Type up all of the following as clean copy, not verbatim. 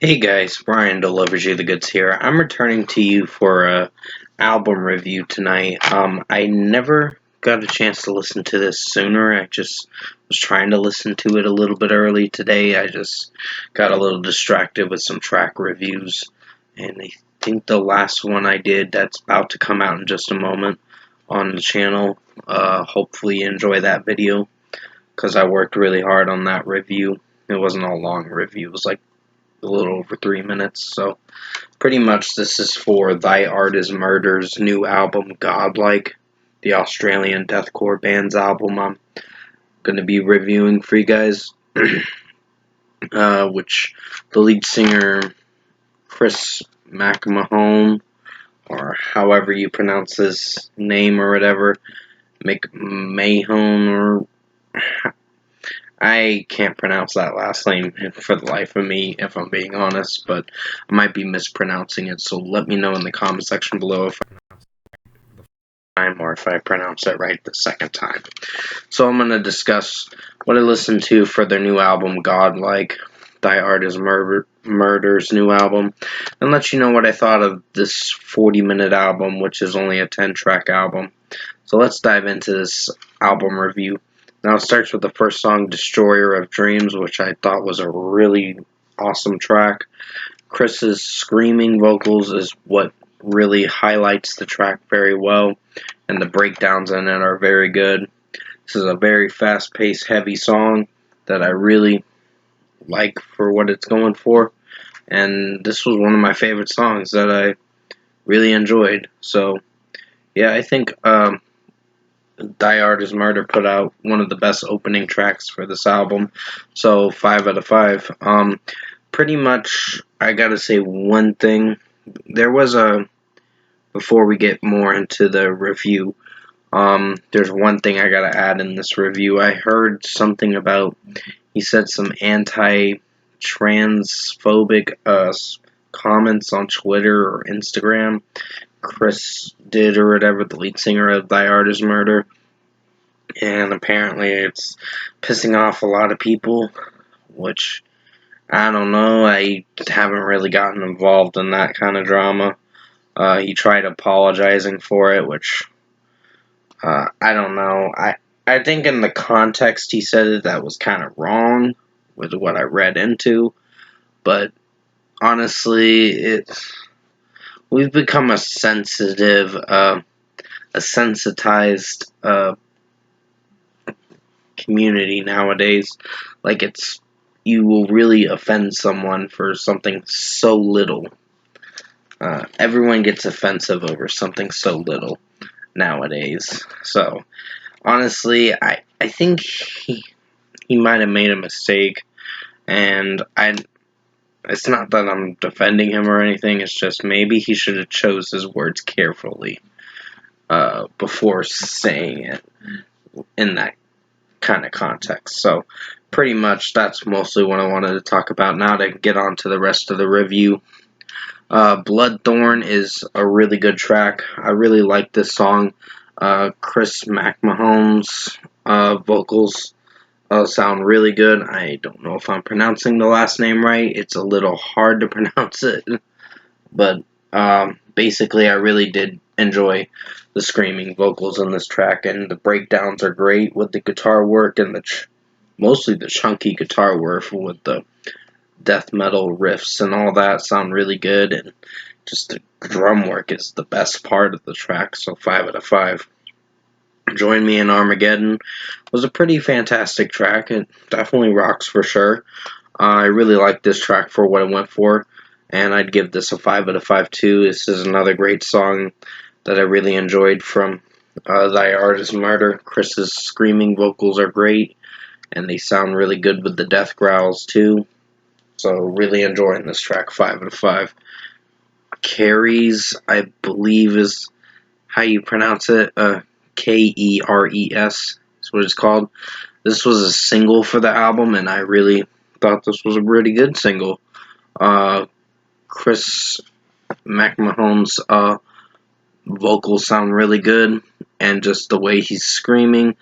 Hey guys, Brian delivers you the goods here. I'm returning to you for a album review tonight. I never got a chance to listen to this sooner. I just was trying to listen to it a little bit early today. I just got a little distracted with some track reviews, and I think the last one I did that's about to come out in just a moment on the channel. Hopefully you enjoy that video because I worked really hard on that review. It wasn't a long review. It was like a little over 3 minutes. So pretty much this is for Thy Art Is Murder's new album, Godlike, the Australian deathcore band's album I'm going to be reviewing for you guys. Which the lead singer, Chris McMahon, or however you pronounce his name or whatever, McMahon, or I can't pronounce that last name for the life of me, if I'm being honest, but I might be mispronouncing it, so let me know in the comment section below if I pronounce it right or if I pronounce it right the second time. So I'm going to discuss what I listened to for their new album, Godlike, Thy Art Is Murder's new album, and let you know what I thought of this 40-minute album, which is only a 10-track album. So let's dive into this album review. Now it starts with the first song, Destroyer of Dreams, which I thought was a really awesome track. Chris's screaming vocals is what really highlights the track very well, and the breakdowns in it are very good. This is a very fast-paced, heavy song that I really like for what it's going for, and this was one of my favorite songs that I really enjoyed. So yeah, I think Die Art Is Murder put out one of the best opening tracks for this album, so 5 out of 5. Pretty much, I gotta say one thing. There was before we get more into the review, there's one thing I gotta add in this review. I heard something about, he said some anti-transphobic comments on Twitter or Instagram. Chris did or whatever, the lead singer of Thy Art Is Murder, and apparently it's pissing off a lot of people, which I don't know. I haven't really gotten involved in that kind of drama. He tried apologizing for it, which I don't know. I think in the context he said it, that was kind of wrong with what I read into, but honestly, we've become a sensitive, a sensitized community nowadays. Like, you will really offend someone for something so little. Everyone gets offensive over something so little nowadays. So honestly, I think he might have made a mistake, and it's not that I'm defending him or anything. It's just maybe he should have chose his words carefully before saying it in that kind of context. So pretty much that's mostly what I wanted to talk about. Now to get on to the rest of the review. Blood Thorn is a really good track. I really like this song. Chris McMahon's vocals sound really good. I don't know if I'm pronouncing the last name right. It's a little hard to pronounce it, but basically I really did enjoy the screaming vocals in this track, and the breakdowns are great with the guitar work and mostly the chunky guitar work with the death metal riffs and all that sound really good, and just the drum work is the best part of the track, so 5 out of 5. Join Me in Armageddon was a pretty fantastic track. It definitely rocks for sure. I really like this track for what it went for, and I'd give this a 5 out of 5 too. This is another great song that I really enjoyed from Thy Art Is Murder. Chris's screaming vocals are great, and they sound really good with the death growls too. So really enjoying this track, 5 out of 5. Keres, I believe is how you pronounce it. Keres is what it's called. This was a single for the album, and I really thought this was a really good single. Chris McMahon's vocals sound really good, and just the way he's screaming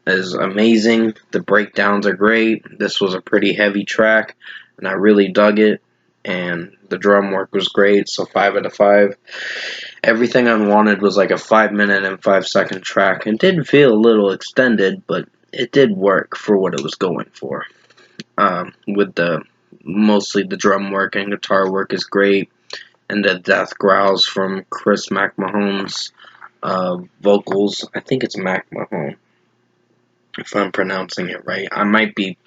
is amazing. The breakdowns are great. This was a pretty heavy track, and I really dug it. and the drum work was great, so 5 out of 5. Everything Unwanted was like a 5-minute and 5-second track. It did feel a little extended, but it did work for what it was going for. With mostly the drum work and guitar work is great, and the death growls from Chris McMahon's vocals. I think it's McMahon, if I'm pronouncing it right. I might be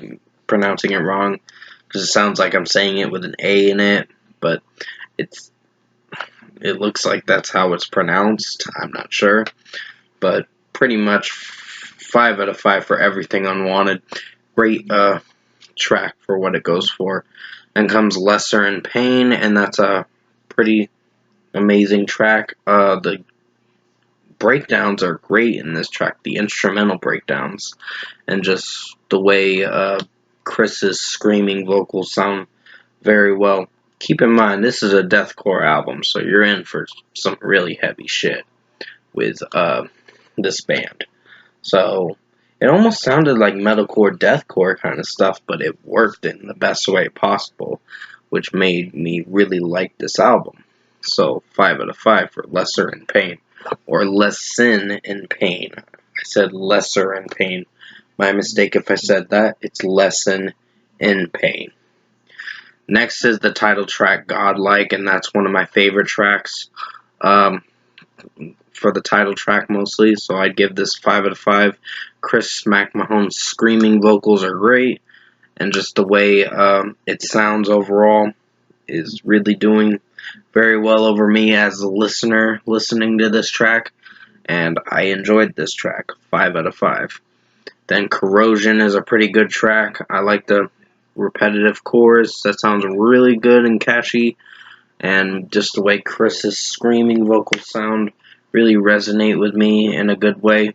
pronouncing it wrong because it sounds like I'm saying it with an A in it, but it looks like that's how it's pronounced. I'm not sure, but pretty much 5 out of 5 for Everything Unwanted. Great track for what it goes for. Then comes Lesser in Pain, and that's a pretty amazing track. The breakdowns are great in this track, the instrumental breakdowns, and just the way Chris's screaming vocals sound very well. Keep in mind, this is a deathcore album, so you're in for some really heavy shit with this band. So it almost sounded like metalcore, deathcore kind of stuff, but it worked in the best way possible, which made me really like this album. So 5 out of 5 for Lesser in Pain, or Lesson in Pain. I said Lesser in Pain. My mistake if I said that. It's Lesson in Pain. Next is the title track, Godlike, and that's one of my favorite tracks for the title track mostly, so I'd give this 5 out of 5. Chris McMahon's screaming vocals are great, and just the way it sounds overall is really doing very well over me as a listener listening to this track, and I enjoyed this track, 5 out of 5. Then Corrosion is a pretty good track. I like the repetitive chorus. That sounds really good and catchy, and just the way Chris's screaming vocals sound really resonate with me in a good way,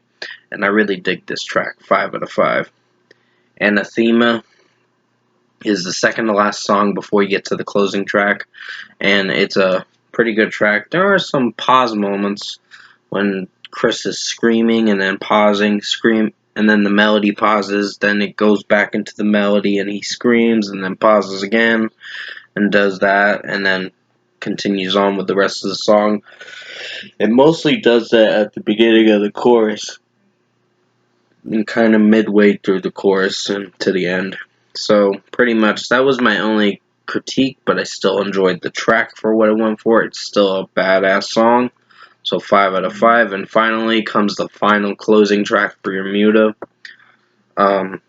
and I really dig this track, 5 out of 5. Anathema is the second to last song before you get to the closing track, and it's a pretty good track. There are some pause moments when Chris is screaming and then pausing, and then the melody pauses, then it goes back into the melody and he screams and then pauses again and does that and then continues on with the rest of the song. It mostly does that at the beginning of the chorus and kind of midway through the chorus and to the end. So pretty much that was my only critique, but I still enjoyed the track for what it went for. It's still a badass song. So 5 out of 5. And finally comes the final closing track for your Muto,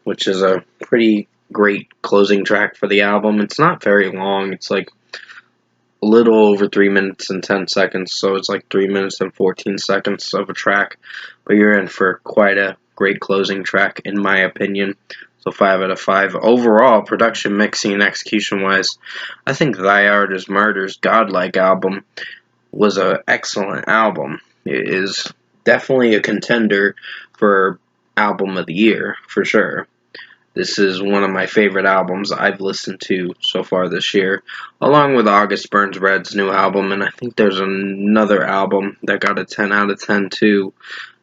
which is a pretty great closing track for the album. It's not very long. It's like a little over 3 minutes and 10 seconds, so it's like 3 minutes and 14 seconds of a track. But you're in for quite a great closing track, in my opinion. So 5 out of 5. Overall, production, mixing, and execution-wise, I think Thy Art Is Murder's Godlike album was an excellent album. It is definitely a contender for Album of the Year, for sure. This is one of my favorite albums I've listened to so far this year, along with August Burns Red's new album, and I think there's another album that got a 10 out of 10 too.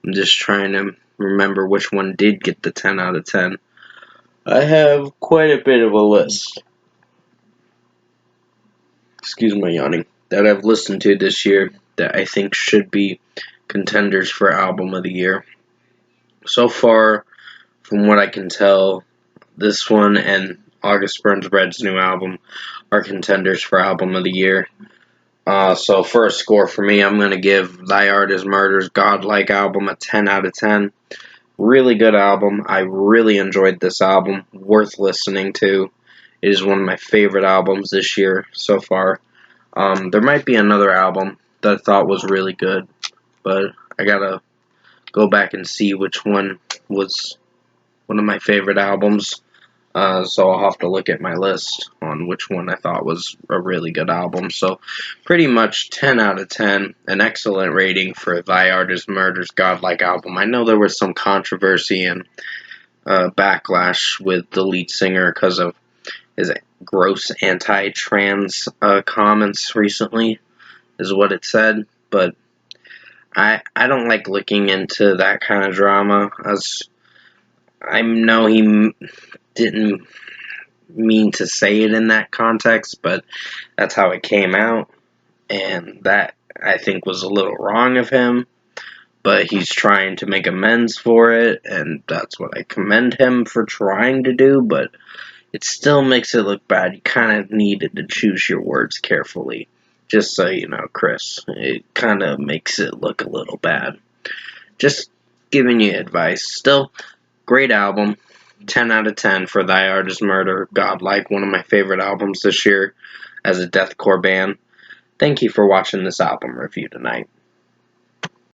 I'm just trying to remember which one did get the 10 out of 10. I have quite a bit of a list. Excuse my yawning. That I've listened to this year that I think should be contenders for Album of the Year. So far, from what I can tell, this one and August Burns Red's new album are contenders for Album of the Year. So for a score for me, I'm going to give Thy Art Is Murder's Godlike album a 10 out of 10. Really good album. I really enjoyed this album. Worth listening to. It is one of my favorite albums this year so far. There might be another album that I thought was really good, but I gotta go back and see which one was one of my favorite albums. So I'll have to look at my list on which one I thought was a really good album. So pretty much 10 out of 10, an excellent rating for Thy Art Is Murder's Godlike album. I know there was some controversy and backlash with the lead singer because of his gross anti-trans comments recently, is what it said, but I don't like looking into that kind of drama, as I know he didn't mean to say it in that context, but that's how it came out, and that, I think, was a little wrong of him, but he's trying to make amends for it, and that's what I commend him for trying to do, but it still makes it look bad. You kind of needed to choose your words carefully, just so you know, Chris. It kind of makes it look a little bad. Just giving you advice. Still, great album. 10 out of 10 for Thy Art Is Murder. Godlike, one of my favorite albums this year as a deathcore band. Thank you for watching this album review tonight.